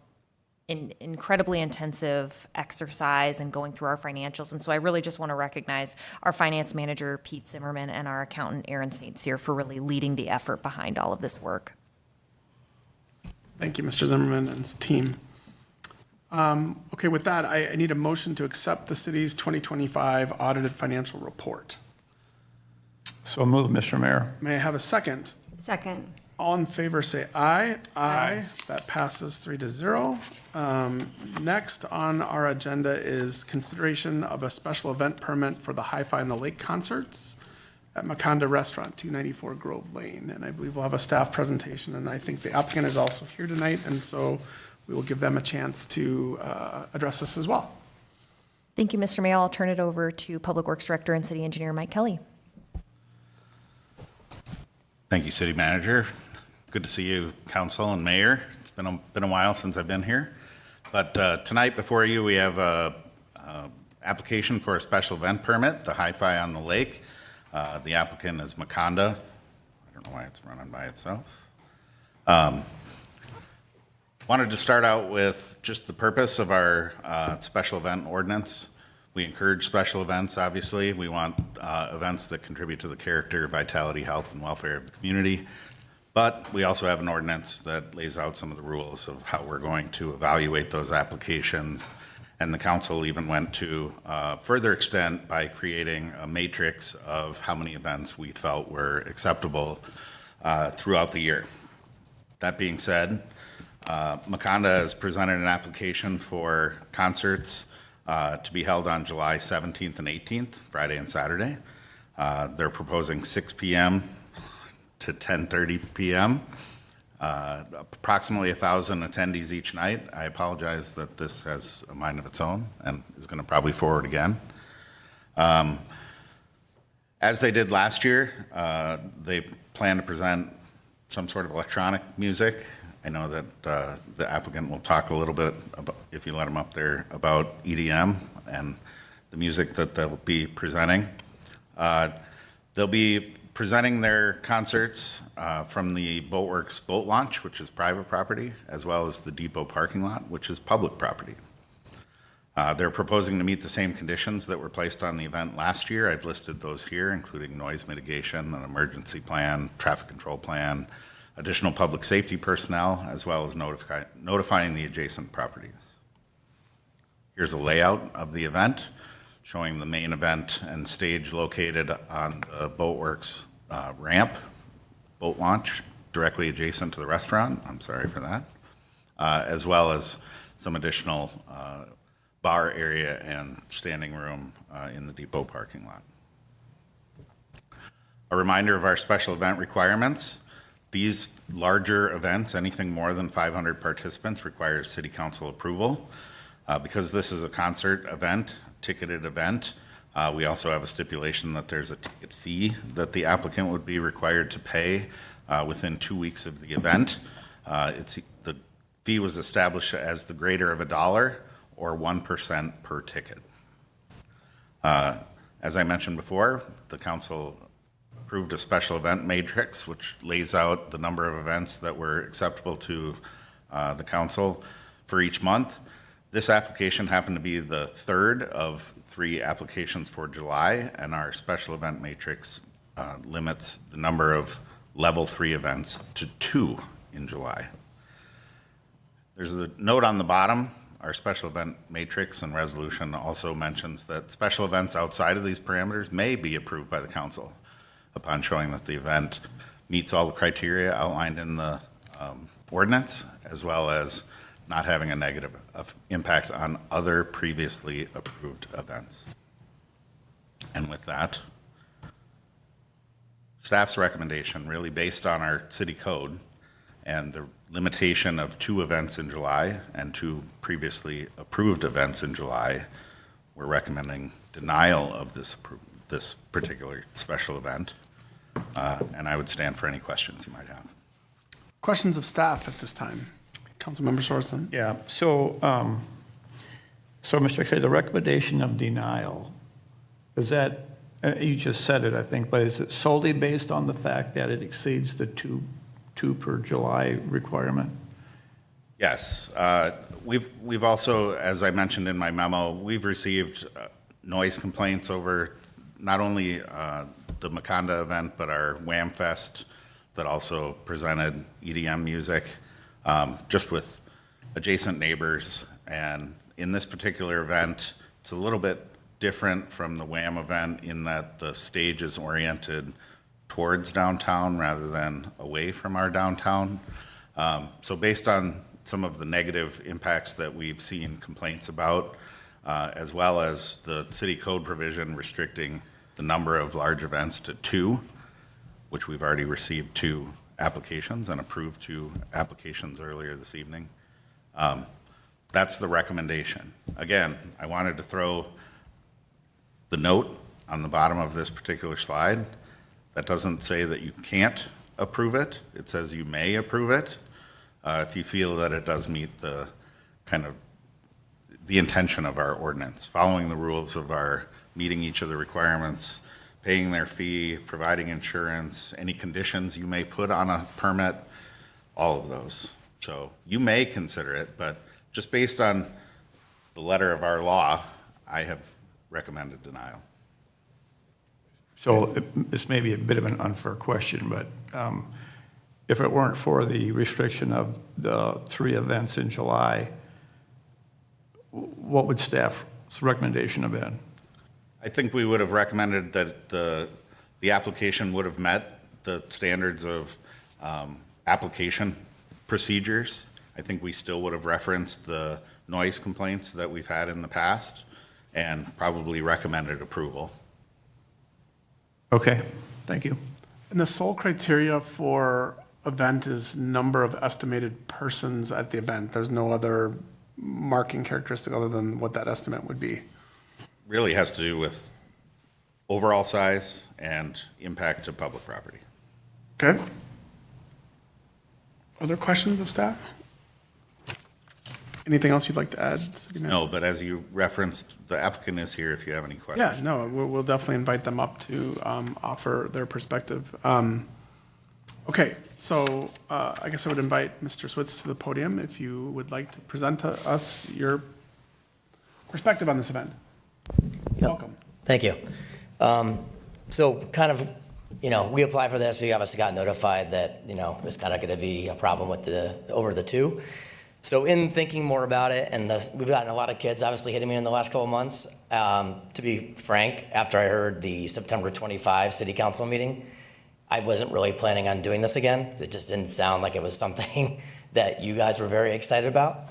incredibly intensive exercise and going through our financials. And so I really just want to recognize our finance manager, Pete Zimmerman, and our accountant, Aaron St. Cyr, for really leading the effort behind all of this work. Thank you, Mr. Zimmerman and his team. Okay, with that, I need a motion to accept the city's 2025 audited financial report. So moved, Mr. Mayor. May I have a second? Second. All in favor, say aye. Aye. That passes 3-0. Next on our agenda is consideration of a special event permit for the HIFI on the Lake concerts at Macanda Restaurant, 294 Grove Lane. And I believe we'll have a staff presentation, and I think the applicant is also here tonight, and so we will give them a chance to address this as well. Thank you, Mr. Mayor. I'll turn it over to Public Works Director and City Engineer Mike Kelly. Thank you, City Manager. Good to see you, Council and Mayor. It's been a while since I've been here. But tonight before you, we have a application for a special event permit, the HIFI on the Lake. The applicant is Macanda. I don't know why it's running by itself. Wanted to start out with just the purpose of our special event ordinance. We encourage special events, obviously. We want events that contribute to the character, vitality, health, and welfare of the community. But we also have an ordinance that lays out some of the rules of how we're going to evaluate those applications. And the council even went to further extent by creating a matrix of how many events we felt were acceptable throughout the year. That being said, Macanda has presented an application for concerts to be held on July 17th and 18th, Friday and Saturday. They're proposing 6 p.m. to 10:30 p.m. Approximately 1,000 attendees each night. I apologize that this has a mind of its own and is going to probably forward again. As they did last year, they plan to present some sort of electronic music. I know that the applicant will talk a little bit about, if you let them up there, about EDM and the music that they'll be presenting. They'll be presenting their concerts from the Boatworks boat launch, which is private property, as well as the depot parking lot, which is public property. They're proposing to meet the same conditions that were placed on the event last year. I've listed those here, including noise mitigation, an emergency plan, traffic control plan, additional public safety personnel, as well as notifying the adjacent properties. Here's a layout of the event, showing the main event and stage located on the Boatworks ramp, boat launch, directly adjacent to the restaurant. I'm sorry for that. As well as some additional bar area and standing room in the depot parking lot. A reminder of our special event requirements. These larger events, anything more than 500 participants, requires city council approval. Because this is a concert event, ticketed event, we also have a stipulation that there's a ticket fee that the applicant would be required to pay within 2 weeks of the event. The fee was established as the greater of $1 or 1% per ticket. As I mentioned before, the council approved a special event matrix, which lays out the number of events that were acceptable to the council for each month. This application happened to be the third of 3 applications for July, and our special event matrix limits the number of level 3 events to 2 in July. There's a note on the bottom. Our special event matrix and resolution also mentions that special events outside of these parameters may be approved by the council upon showing that the event meets all the criteria outlined in the ordinance, as well as not having a negative impact on other previously approved events. And with that, staff's recommendation, really based on our city code and the limitation of 2 events in July and 2 previously approved events in July, we're recommending denial of this particular special event. And I would stand for any questions you might have. Questions of staff at this time? Councilmember Sorensen? Yeah, so, Mr. Kelly, the recommendation of denial, is that, you just said it, I think, but is it solely based on the fact that it exceeds the two per July requirement? Yes. We've also, as I mentioned in my memo, we've received noise complaints over not only the Macanda event, but our Wham Fest that also presented EDM music, just with adjacent neighbors. And in this particular event, it's a little bit different from the Wham event in that the stage is oriented towards downtown rather than away from our downtown. So based on some of the negative impacts that we've seen complaints about, as well as the city code provision restricting the number of large events to 2, which we've already received 2 applications and approved 2 applications earlier this evening. That's the recommendation. Again, I wanted to throw the note on the bottom of this particular slide. That doesn't say that you can't approve it. It says you may approve it if you feel that it does meet the kind of the intention of our ordinance, following the rules of our meeting each of the requirements, paying their fee, providing insurance, any conditions you may put on a permit, all of those. So you may consider it, but just based on the letter of our law, I have recommended denial. So this may be a bit of an unfair question, but if it weren't for the restriction of the 3 events in July, what would staff's recommendation have been? I think we would have recommended that the application would have met the standards of application procedures. I think we still would have referenced the noise complaints that we've had in the past and probably recommended approval. Okay, thank you. And the sole criteria for event is number of estimated persons at the event. There's no other marking characteristic other than what that estimate would be. Really has to do with overall size and impact to public property. Okay. Other questions of staff? Anything else you'd like to add, City Manager? No, but as you referenced, the applicant is here if you have any questions. Yeah, no, we'll definitely invite them up to offer their perspective. Okay, so I guess I would invite Mr. Switz to the podium if you would like to present to us your perspective on this event. Yep. Welcome. Thank you. So kind of, we applied for this. We obviously got notified that, it's kind of going to be a problem with over the 2. So in thinking more about it, and we've gotten a lot of kids obviously hitting me in the last couple of months. To be frank, after I heard the September 25 city council meeting, I wasn't really planning on doing this again. It just didn't sound like it was something that you guys were very excited about.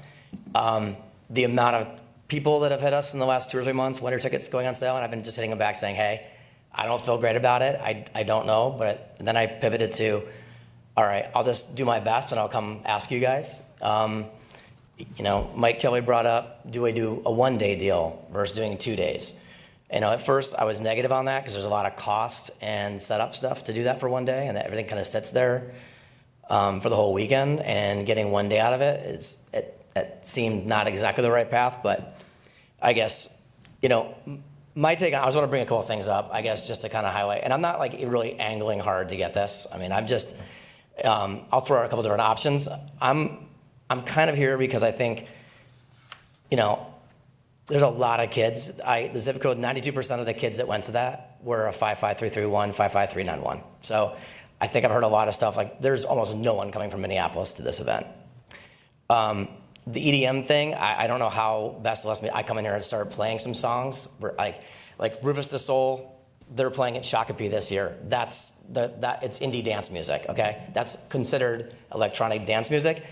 The amount of people that have hit us in the last 2 or 3 months, winter tickets going on sale, and I've been just hitting them back saying, hey, I don't feel great about it. I don't know, but then I pivoted to, all right, I'll just do my best and I'll come ask you guys. Mike Kelly brought up, do I do a 1-day deal versus doing 2 days? At first I was negative on that because there's a lot of cost and setup stuff to do that for 1 day, and everything kind of sits there for the whole weekend, and getting 1 day out of it seemed not exactly the right path. But I guess, my take on, I was going to bring a couple of things up, I guess, just to kind of highlight, and I'm not like really angling hard to get this. I mean, I'll throw out a couple different options. I'm kind of here because I think, there's a lot of kids. The zip code, 92% of the kids that went to that were a 55331, 55391. So I think I've heard a lot of stuff, like there's almost no one coming from Minneapolis to this event. The EDM thing, I don't know how best to let me, I come in here and start playing some songs, like Rufus the Soul, they're playing at Shakopee this year. It's indie dance music, okay? That's considered electronic dance music.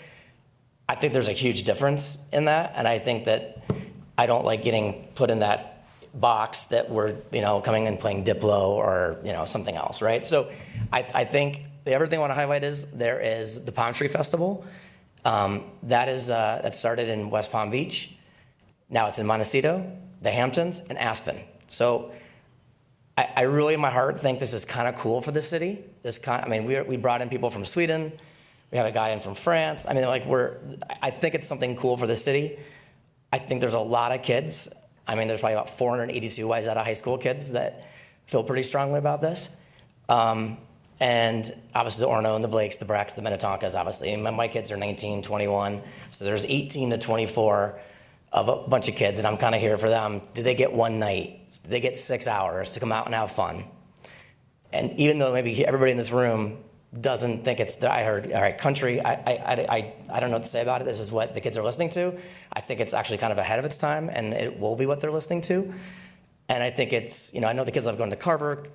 I think there's a huge difference in that, and I think that I don't like getting put in that box that we're, coming and playing Diplo or, something else, right? So I think the other thing I want to highlight is there is the Palm Tree Festival. That started in West Palm Beach. Now it's in Montecito, the Hamptons, and Aspen. So I really, in my heart, think this is kind of cool for the city. We brought in people from Sweden. We have a guy in from France. I think it's something cool for the city. I think there's a lot of kids. There's probably about 482 Wayzata high school kids that feel pretty strongly about this. And obviously the Orno and the Blakes, the Bracks, the Minnetonkas, obviously. And my kids are 19, 21. So there's 18 to 24 of a bunch of kids, and I'm kind of here for them. Do they get one night? Do they get 6 hours to come out and have fun? And even though maybe everybody in this room doesn't think I heard, all right, country, I don't know what to say about it. This is what the kids are listening to. I think it's actually kind of ahead of its time, and it will be what they're listening to. And I think it's, I know the kids love going to Carver,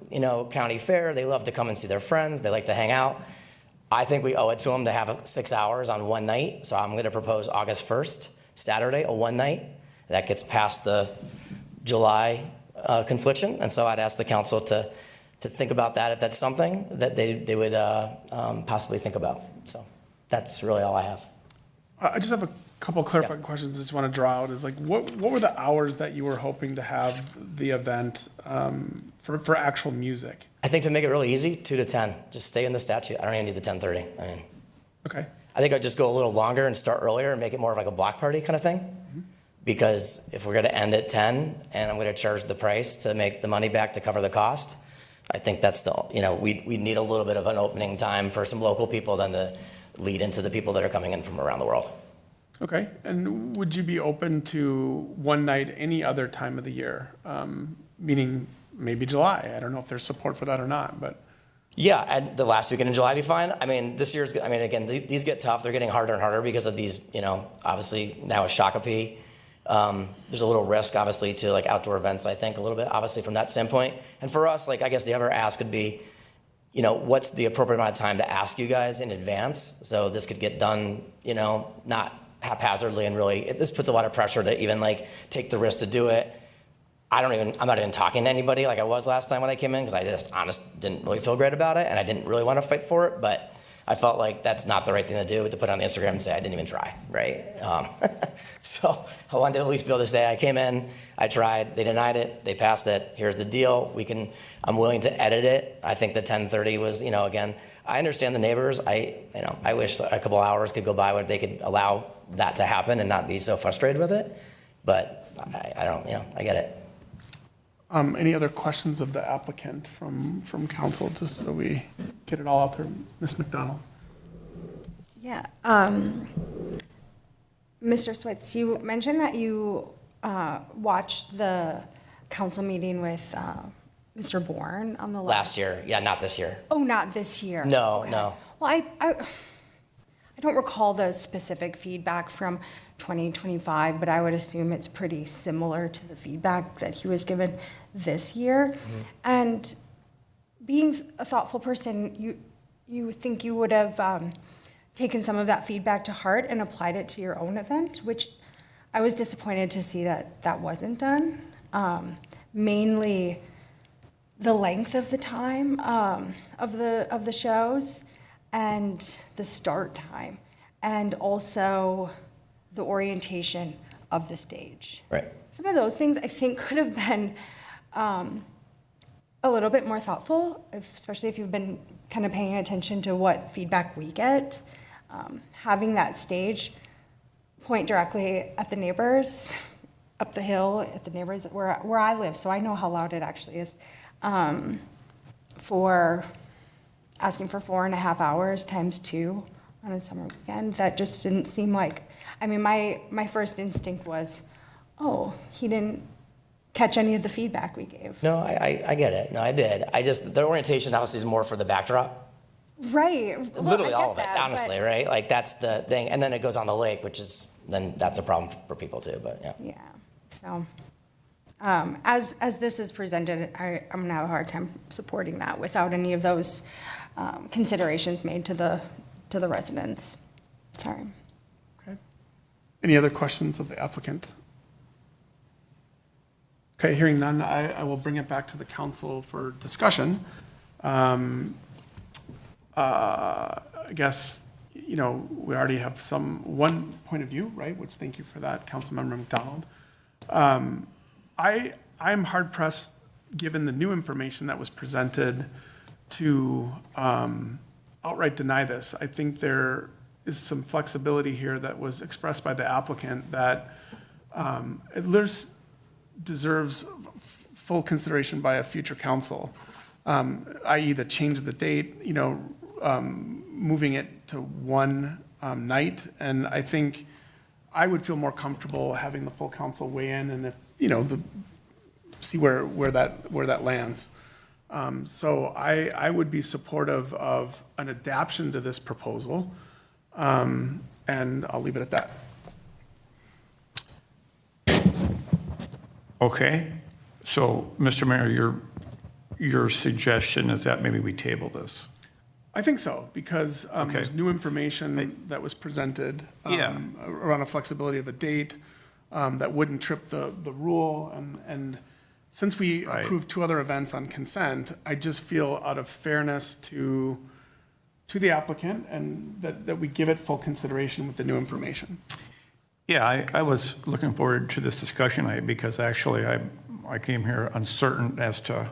County Fair. They love to come and see their friends. They like to hang out. I think we owe it to them to have 6 hours on one night. So I'm going to propose August 1st, Saturday, a one night. That gets past the July confliction. And so I'd ask the council to think about that if that's something that they would possibly think about. So that's really all I have. I just have a couple clarifying questions I just want to draw out is what were the hours that you were hoping to have the event for actual music? I think to make it really easy, 2 to 10. Just stay in the statute. I don't even need the 10:30. Okay. I think I'd just go a little longer and start earlier and make it more of like a block party kind of thing. Mm-hmm. Because if we're going to end at 10 and I'm going to charge the price to make the money back to cover the cost, I think that's we need a little bit of an opening time for some local people then to lead into the people that are coming in from around the world. Okay, and would you be open to one night any other time of the year, meaning maybe July? I don't know if there's support for that or not, but. Yeah, and the last weekend in July would be fine. This year's, again, these get tough. They're getting harder and harder because of these, obviously now with Shakopee. There's a little risk, obviously, to outdoor events, I think, a little bit, obviously, from that standpoint. And for us, I guess the other ask would be, what's the appropriate amount of time to ask you guys in advance? So this could get done, not haphazardly, and really, this puts a lot of pressure to even take the risk to do it. I'm not even talking to anybody like I was last time when I came in because I just honestly didn't really feel great about it and I didn't really want to fight for it, but I felt like that's not the right thing to do, to put on Instagram and say I didn't even try, right? So I wanted to at least be able to say I came in, I tried, they denied it, they passed it, here's the deal, I'm willing to edit it. I think the 10:30 was, again, I understand the neighbors. I wish a couple hours could go by where they could allow that to happen and not be so frustrated with it, but I get it. Any other questions of the applicant from council, just so we get it all out there? Ms. McDonald? Yeah. Mr. Switz, you mentioned that you watched the council meeting with Mr. Bourne on the Last year. Yeah, not this year. Oh, not this year. No, Okay. no. Well, I don't recall the specific feedback from 2025, but I would assume it's pretty similar to the feedback that he was given this year. Mm-hmm. And being a thoughtful person, you think you would have taken some of that feedback to heart and applied it to your own event, which I was disappointed to see that wasn't done. Mainly the length of the time of the shows and the start time, and also the orientation of the stage. Right. Some of those things I think could have been a little bit more thoughtful, especially if you've been kind of paying attention to what feedback we get. Having that stage point directly at the neighbors, up the hill, at the neighbors where I live, so I know how loud it actually is. For asking for 4.5 hours times 2 on a summer weekend, that just didn't seem like, my first instinct was, oh, he didn't catch any of the feedback we gave. No, I get it. No, I did. The orientation obviously is more for the backdrop. Right. Well, I Literally get all of it, that, honestly, but- right? Like, that's the thing. And then it goes on the lake, which is, then that's a problem for people too, but yeah. Yeah, so, as this is presented, I'm gonna have a hard time supporting that without any of those considerations made to the residents. Sorry. Okay. Any other questions of the applicant? Okay, hearing none, I will bring it back to the council for discussion. I guess, we already have one point of view, right? Which, thank you for that, Councilmember McDonald. I'm hard pressed, given the new information that was presented, to outright deny this. I think there is some flexibility here that was expressed by the applicant that at least deserves full consideration by a future council, i.e. the change of the date, moving it to one night. And I think I would feel more comfortable having the full council weigh in, and if, see where that lands. So I would be supportive of an adaptation to this proposal, and I'll leave it at that. Okay, so, Mr. Mayor, your suggestion is that maybe we table this? I think so, because Okay. there's new information that was presented Yeah. around a flexibility of a date that wouldn't trip the rule. And since we Right. approved 2 other events on consent, I just feel out of fairness to the applicant, and that we give it full consideration with the new information. Yeah, I was looking forward to this discussion because actually I came here uncertain as to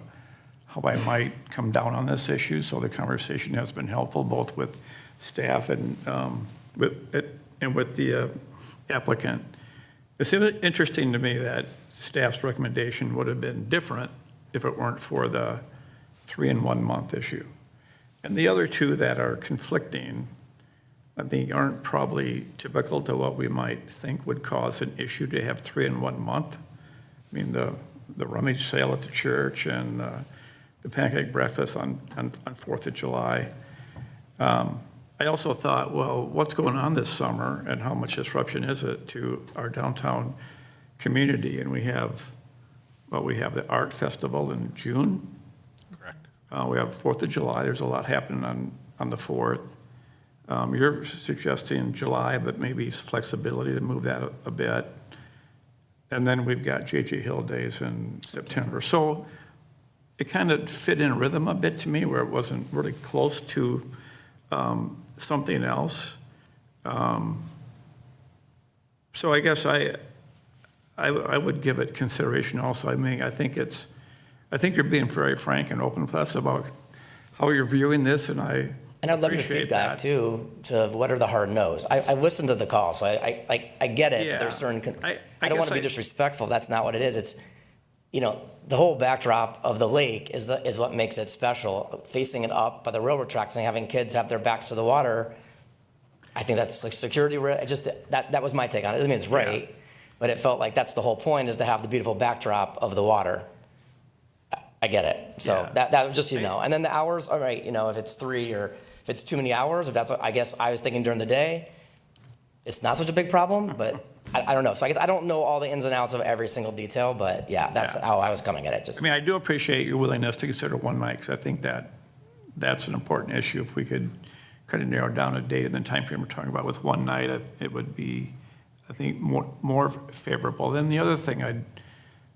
how I might come down on this issue. So the conversation has been helpful, both with staff and with the applicant. It's interesting to me that staff's recommendation would have been different if it weren't for the 3 and 1 month issue. And the other 2 that are conflicting, I think, aren't probably typical to what we might think would cause an issue to have 3 and 1 month. I mean, the Rummage sale at the church and the Pancake breakfast on 4th of July. I also thought, well, what's going on this summer and how much disruption is it to our downtown community? And we have the art festival in June. Correct. We have 4th of July. There's a lot happening on the 4th. You're suggesting July, but maybe flexibility to move that a bit. And then we've got J.J. Hill Days in September. So it kind of fit in rhythm a bit to me, where it wasn't really close to something else. So I guess I would give it consideration also. I mean, I think you're being very frank and open with us about how you're viewing this, and I And I'd love your appreciate feedback that. too, to what are the hard no's. I listened to the call, so I get it, Yeah. but there's certain, I I don't want to be guess disrespectful, that's not what it is. It's, the whole backdrop of the lake is what makes it special. Facing it up by the railroad tracks and having kids have their backs to the water, I think that's like security, that was my take on it. It doesn't mean it's right, but it felt like that's the whole point, is to have the beautiful backdrop of the water. I get it. So Yeah. that was just, and then the hours, all right, if it's 3 or if it's too many hours, if that's, I guess I was thinking during the day, it's not such a big problem, but I don't know. So I guess I don't know all the ins and outs of every single detail, but yeah, that's how I was coming at it. Just I mean, I do appreciate your willingness to consider 1 night, because I think that's an important issue. If we could kind of narrow down a date and then timeframe we're talking about with 1 night, it would be, I think, more favorable. Then the other thing I'd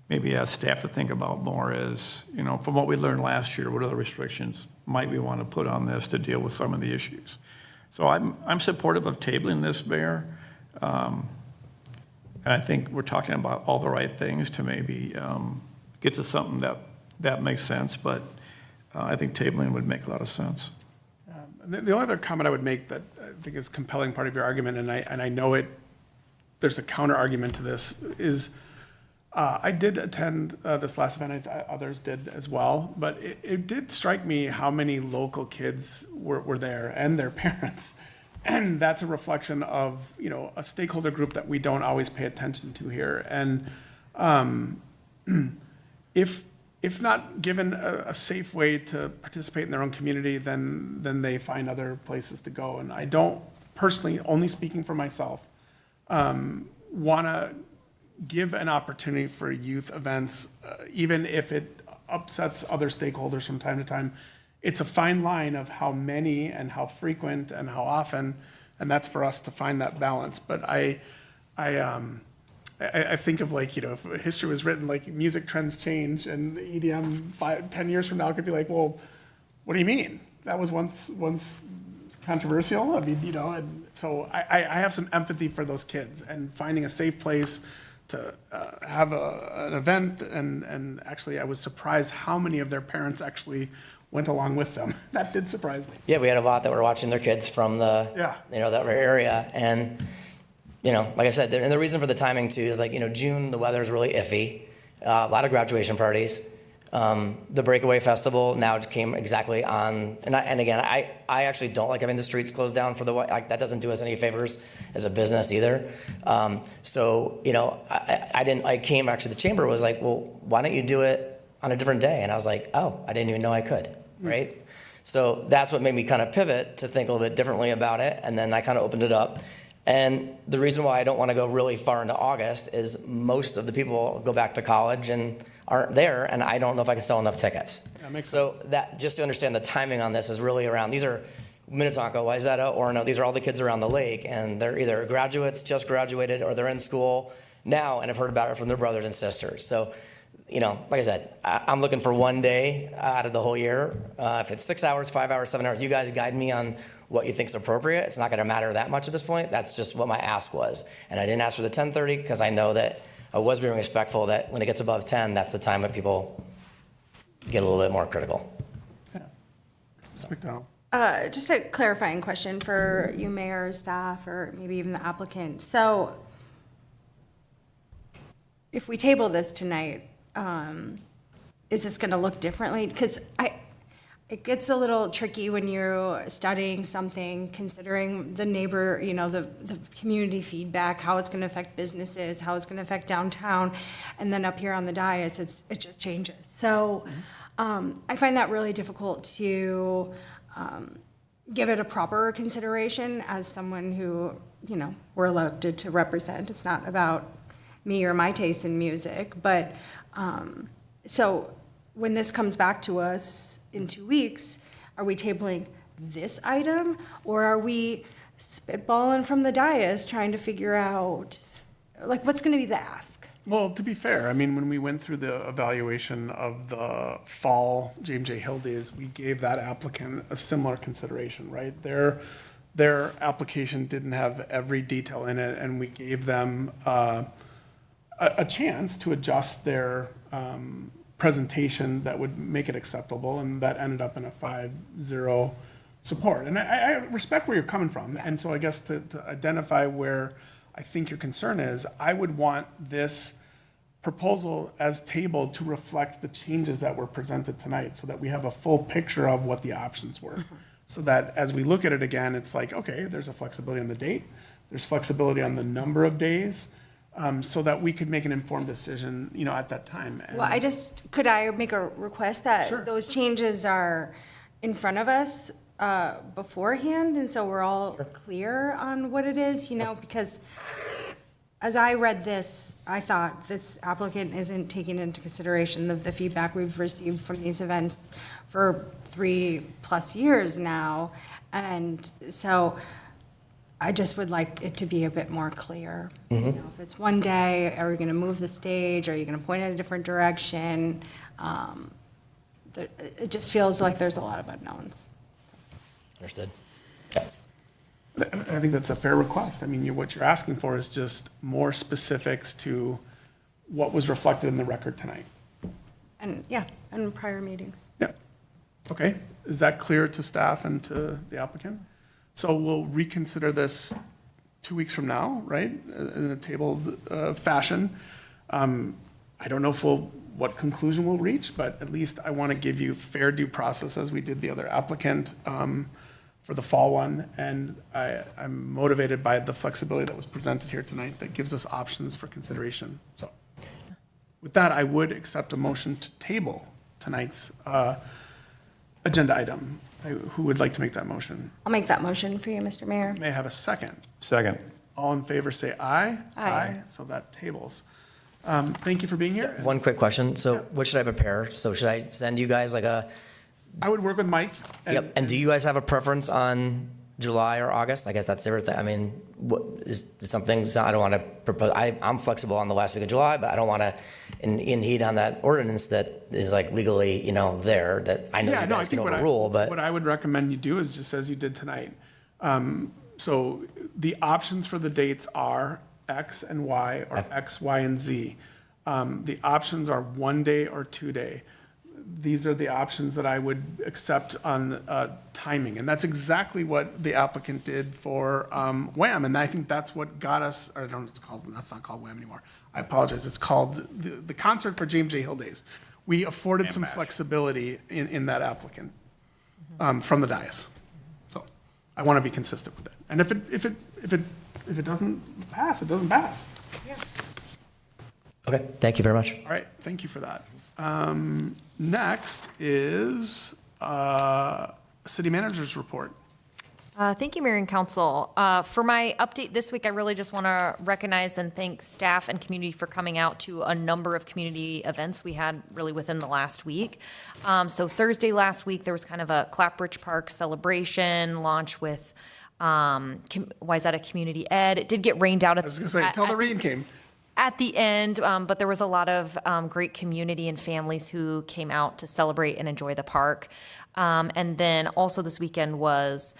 maybe ask staff to think about more is, from what we learned last year, what other restrictions might we want to put on this to deal with some of the issues? So I'm supportive of tabling this, Mayor. And I think we're talking about all the right things to maybe get to something that makes sense, but I think tabling would make a lot of sense. The only other comment I would make that I think is a compelling part of your argument, and I know there's a counter argument to this, is I did attend this last event. Others did as well, but it did strike me how many local kids were there and their parents. And that's a reflection of, a stakeholder group that we don't always pay attention to here. And if if not given a safe way to participate in their own community, then they find other places to go. And I don't personally, only speaking for myself, want to give an opportunity for youth events, even if it upsets other stakeholders from time to time. It's a fine line of how many and how frequent and how often, and that's for us to find that balance. But I think of, like, if history was written, like, music trends change, and EDM 10 years from now could be like, well, what do you mean? That was once controversial. I mean, and so I have some empathy for those kids and finding a safe place to have an event. And actually, I was surprised how many of their parents actually went along with them. That did surprise me. Yeah, we had a lot that were watching their kids from the, that area. And, like I said, and the reason for the timing too is, like, June, the weather is really iffy. A lot of graduation parties. The Breakaway Festival now came exactly on, and again, I actually don't like having the streets closed down for that doesn't do us any favors as a business either. So, I came, actually, the chamber was like, well, why don't you do it on a different day? And I was like, oh, I didn't even know I could, right? So that's what made me kind of pivot to think a little bit differently about it, and then I kind of opened it up. And the reason why I don't want to go really far into August is most of the people go back to college and aren't there, and I don't know if I can sell enough tickets. That makes sense. sense. So that, just to understand the timing on this, is really around, these are Minnetonka, Wayzata, Orono, these are all the kids around the lake, and they're either graduates, just graduated, or they're in school now and have heard about it from their brothers and sisters. So, like I said, I'm looking for one day out of the whole year. If it's 6 hours, 5 hours, 7 hours, you guys guide me on what you think's appropriate. It's not going to matter that much at this point. That's just what my ask was. And I didn't ask for the 10:30 because I know that I was being respectful that when it gets above 10, that's the time that people get a little bit more critical. Yeah. Ms. McDonald. Just a clarifying question for you, mayor, staff, or maybe even the applicant. So if we table this tonight, is this going to look differently? Because it gets a little tricky when you're studying something, considering the neighbor, the community feedback, how it's going to affect businesses, how it's going to affect downtown, and then up here on the dais, it just changes. So I find that really difficult to give it a proper consideration as someone who, we're elected to represent. It's not about me or my taste in music, but so when this comes back to us in 2 weeks, are we tabling this item, or are we spitballing from the dais trying to figure out, like, what's going to be the ask? Well, to be fair, I mean, when we went through the evaluation of the fall James J. Hill days, we gave that applicant a similar consideration, right? Their application didn't have every detail in it, and we gave them a chance to adjust their presentation that would make it acceptable, and that ended up in a 5-0 support. And I respect where you're coming from, and so I guess to identify where I think your concern is, I would want this proposal as tabled to reflect the changes that were presented tonight, so that we have a full picture of what the options were. So that as we look at it again, it's like, okay, there's a flexibility on the date, there's flexibility on the number of days, so that we could make an informed decision, at that time. And Well, could I make a request that Sure. those changes are in front of us beforehand, and so we're all clear on what it is, because as I read this, I thought this applicant isn't taking into consideration the feedback we've received from these events for 3+ years now, and so I just would like it to be a bit more clear. If it's one day, are we going to move the stage? Are you going to point in a different direction? It just feels like there's a lot of unknowns. Understood. I think that's a fair request. I mean, what you're asking for is just more specifics to what was reflected in the record tonight. And prior meetings. Yeah. Okay. Is that clear to staff and to the applicant? So we'll reconsider this 2 weeks from now, right? In a tabled fashion. I don't know what conclusion we'll reach, but at least I want to give you fair due process as we did the other applicant for the fall one. And I'm motivated by the flexibility that was presented here tonight that gives us options for consideration. So with that, I would accept a motion to table tonight's agenda item. Who would like to make that motion? I'll make that motion for you, Mr. Mayor. May I have a second? Second. All in favor, say aye. Aye. So that tables. Thank you for being here. One quick question. So what should I prepare? So should I send you guys like a, I would work with Mike. and do you guys have a preference on July or August? I guess that's everything. I mean, what is something, so I don't want to propose, I'm flexible on the last week of July, but I don't want to heat on that ordinance that is like legally, there, that I know Yeah, you no, I guys can think overrule, what but I would recommend you do is just as you did tonight. So the options for the dates are X and Y or X, Y, and Z. The options are 1 day or 2 day. These are the options that I would accept on timing. And that's exactly what the applicant did for Wham. And I think that's what got us, or I don't know what it's called, that's not called Wham anymore. I apologize. It's called the Concert for James J. Hill Days. We afforded some flexibility in that applicant from the dais. So I want to be consistent with it. And if it doesn't pass, it doesn't pass. okay, thank you very much. All right, thank you for that. Next is city manager's report. Thank you, Mayor and Council. For my update this week, I really just want to recognize and thank staff and community for coming out to a number of community events we had really within the last week. So Thursday last week, there was kind of a Clapbridge Park celebration launch with Wayzata Community Ed. It did get rained out I was going to say, till the rain came. at the end, but there was a lot of great community and families who came out to celebrate and enjoy the park. And then also this weekend was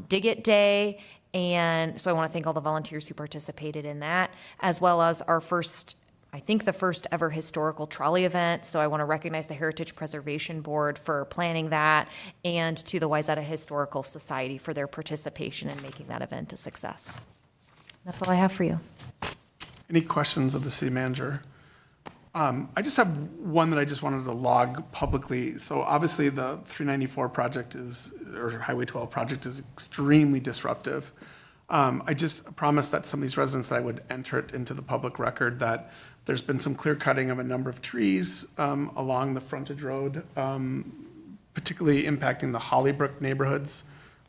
Dig It Day, and so I want to thank all the volunteers who participated in that, as well as our first, I think the first ever historical trolley event. So I want to recognize the Heritage Preservation Board for planning that, and to the Wayzata Historical Society for their participation in making that event a success. That's all I have for you. Any questions of the city manager? I just have one that I just wanted to log publicly. So obviously the 394 project or Highway 12 project is extremely disruptive. I just promised that some of these residents, I would enter it into the public record, that there's been some clear cutting of a number of trees along the frontage road, particularly impacting the Hollybrook neighborhoods.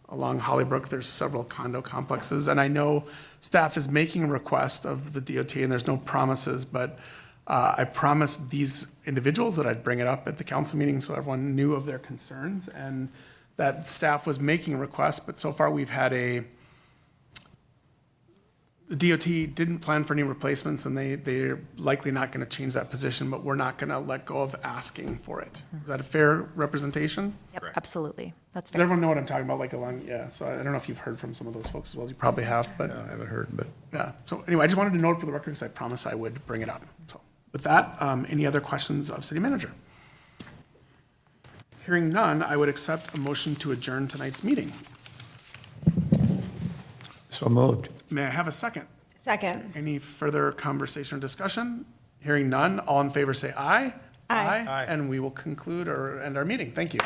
Along Hollybrook, there's several condo complexes, and I know staff is making a request of the DOT, and there's no promises, but I promised these individuals that I'd bring it up at the council meeting so everyone knew of their concerns, and that staff was making a request, but so far we've had the DOT didn't plan for any replacements, and they're likely not going to change that position, but we're not going to let go of asking for it. Is that a fair representation? Yep, absolutely. That's Does fair. everyone know what I'm talking about? Like so I don't know if you've heard from some of those folks as well. You probably have, but I haven't heard, but yeah. So anyway, I just wanted to note for the record because I promised I would bring it up. So with that, any other questions of city manager? Hearing none, I would accept a motion to adjourn tonight's meeting. so moved. May I have a second? Second. Any further conversation or discussion? Hearing none, all in favor say aye. Aye. Aye. And we will conclude or end our meeting. Thank you.